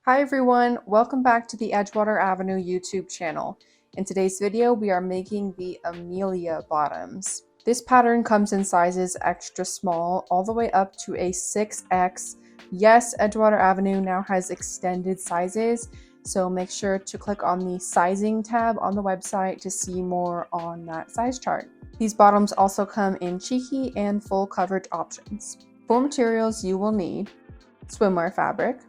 Hi everyone, welcome back to the Edgewater Avenue YouTube channel. In today's video, we are making the Amelia bottoms. This pattern comes in sizes extra small all the way up to a 6X. Yes, Edgewater Avenue now has extended sizes, so make sure to click on the sizing tab on the website to see more on that size chart. These bottoms also come in cheeky and full coverage options. For materials, you will need swimwear fabric.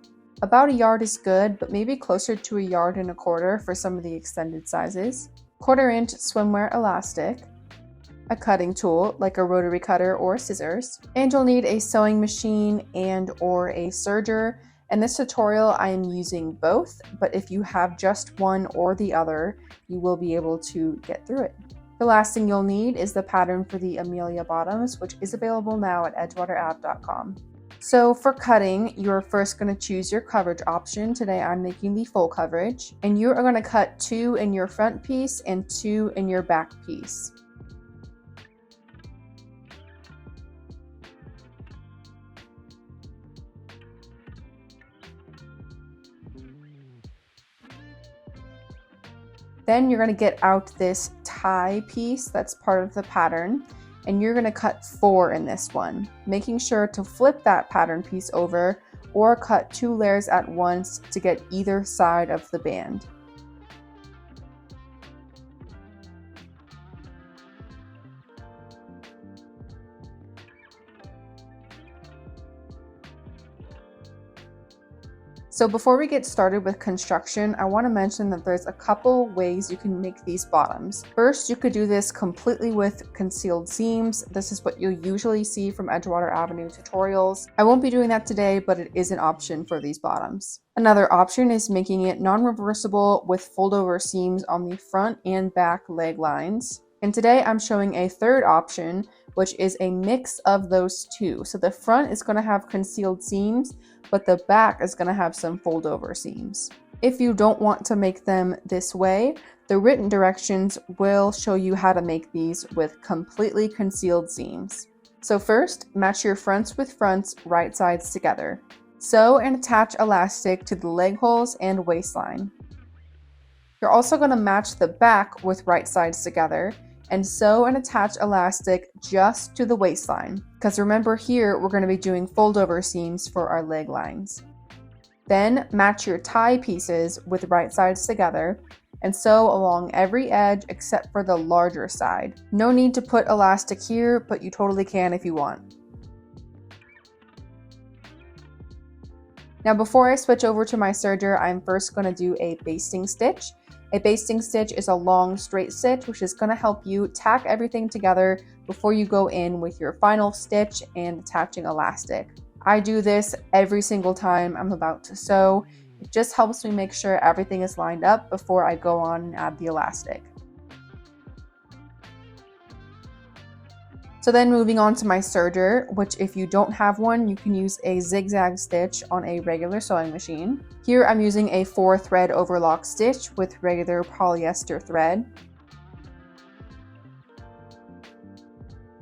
About a yard is good, but maybe closer to 1.25 yards for some of the extended sizes. 1/4-inch swimwear elastic, a cutting tool like a rotary cutter or scissors, and you'll need a sewing machine and or a serger. In this tutorial, I am using both, but if you have just one or the other, you will be able to get through it. The last thing you'll need is the pattern for the Amelia bottoms, which is available now at edgewaterav.com. So for cutting, you're first going to choose your coverage option. Today I'm making the full coverage, and you are going to cut 2 in your front piece and 2 in your back piece. Then you're going to get out this tie piece that's part of the pattern, and you're going to cut 4 in this one, making sure to flip that pattern piece over or cut 2 layers at once to get either side of the band. So before we get started with construction, I want to mention that there's a couple ways you can make these bottoms. First, you could do this completely with concealed seams. This is what you'll usually see from Edgewater Avenue tutorials. I won't be doing that today, but it is an option for these bottoms. Another option is making it non-reversible with fold-over seams on the front and back leg lines. And today I'm showing a third option, which is a mix of those two. So the front is going to have concealed seams, but the back is going to have some fold over seams. If you don't want to make them this way, the written directions will show you how to make these with completely concealed seams. So first, match your fronts with fronts, right sides together. Sew and attach elastic to the leg holes and waistline. You're also going to match the back with right sides together and sew and attach elastic just to the waistline, because remember here we're going to be doing fold over seams for our leg lines. Then match your tie pieces with right sides together and sew along every edge except for the larger side. No need to put elastic here, but you totally can if you want. Now before I switch over to my serger, I'm first going to do a basting stitch. A basting stitch is a long straight stitch, which is going to help you tack everything together before you go in with your final stitch and attaching elastic. I do this every single time I'm about to sew. It just helps me make sure everything is lined up before I go on and add the elastic. So then moving on to my serger, which if you don't have one, you can use a zigzag stitch on a regular sewing machine. Here I'm using a 4-thread overlock stitch with regular polyester thread.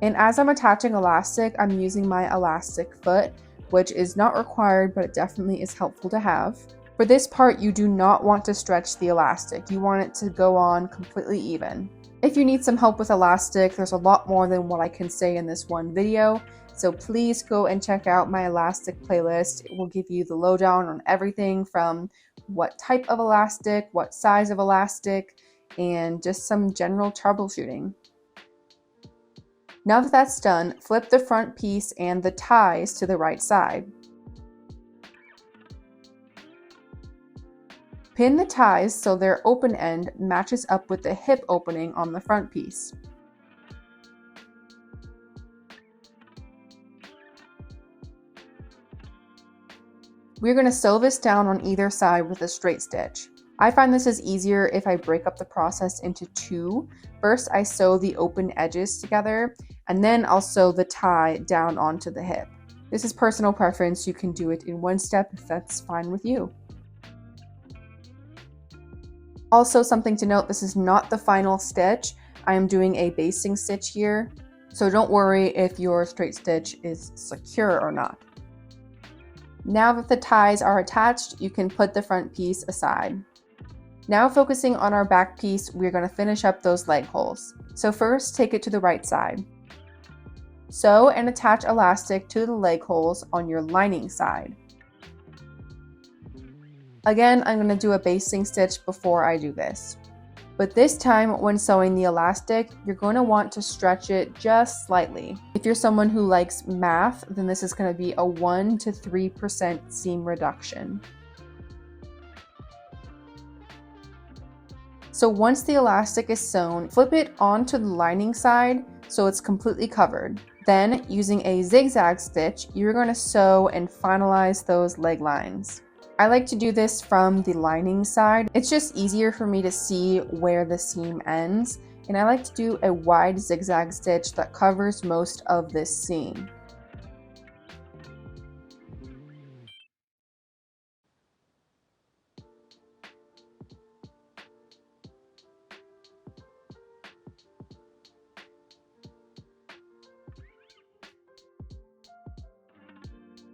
And as I'm attaching elastic, I'm using my elastic foot, which is not required, but it definitely is helpful to have. For this part, you do not want to stretch the elastic. You want it to go on completely even. If you need some help with elastic, there's a lot more than what I can say in this one video, so please go and check out my elastic playlist. It will give you the lowdown on everything from what type of elastic, what size of elastic, and just some general troubleshooting. Now that that's done, flip the front piece and the ties to the right side. Pin the ties so their open end matches up with the hip opening on the front piece. We're going to sew this down on either side with a straight stitch. I find this is easier if I break up the process into 2. First, I sew the open edges together, and then I'll sew the tie down onto the hip. This is personal preference. You can do it in one step if that's fine with you. Also, something to note, this is not the final stitch. I am doing a basting stitch here, so don't worry if your straight stitch is secure or not. Now that the ties are attached, you can put the front piece aside. Now focusing on our back piece, we're going to finish up those leg holes. So first, take it to the right side. Sew and attach elastic to the leg holes on your lining side. Again, I'm going to do a basting stitch before I do this. But this time, when sewing the elastic, you're going to want to stretch it just slightly. If you're someone who likes math, then this is going to be a 1 to 3% seam reduction. So once the elastic is sewn, flip it onto the lining side so it's completely covered. Then, using a zigzag stitch, you're going to sew and finalize those leg lines. I like to do this from the lining side. It's just easier for me to see where the seam ends, and I like to do a wide zigzag stitch that covers most of this seam.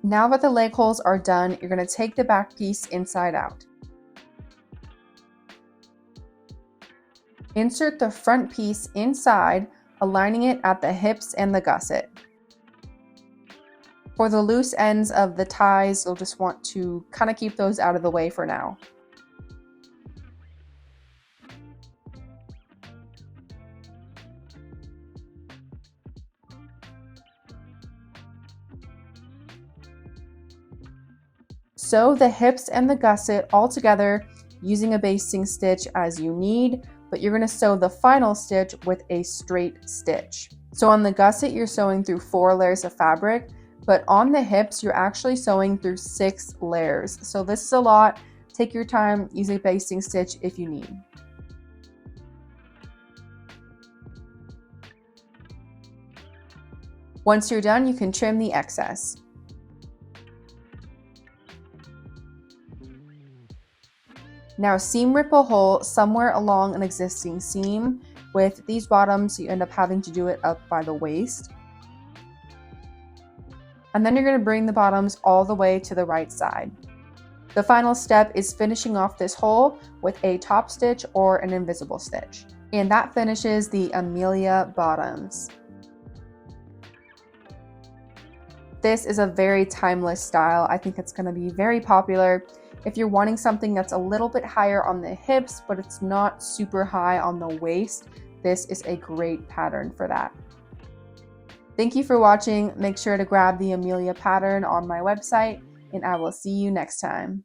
Now that the leg holes are done, you're going to take the back piece inside out. Insert the front piece inside, aligning it at the hips and the gusset. For the loose ends of the ties, you'll just want to kind of keep those out of the way for now. Sew the hips and the gusset all together using a basting stitch as you need, but you're going to sew the final stitch with a straight stitch. So on the gusset, you're sewing through 4 layers of fabric, but on the hips, you're actually sewing through 6 layers. So this is a lot. Take your time, use a basting stitch if you need. Once you're done, you can trim the excess. Now seam rip a hole somewhere along an existing seam. With these bottoms, you end up having to do it up by the waist. And then you're going to bring the bottoms all the way to the right side. The final step is finishing off this hole with a top stitch or an invisible stitch. And that finishes the Amelia bottoms. This is a very timeless style. I think it's going to be very popular. If you're wanting something that's a little bit higher on the hips, but it's not super high on the waist, this is a great pattern for that. Thank you for watching. Make sure to grab the Amelia pattern on my website, and I will see you next time.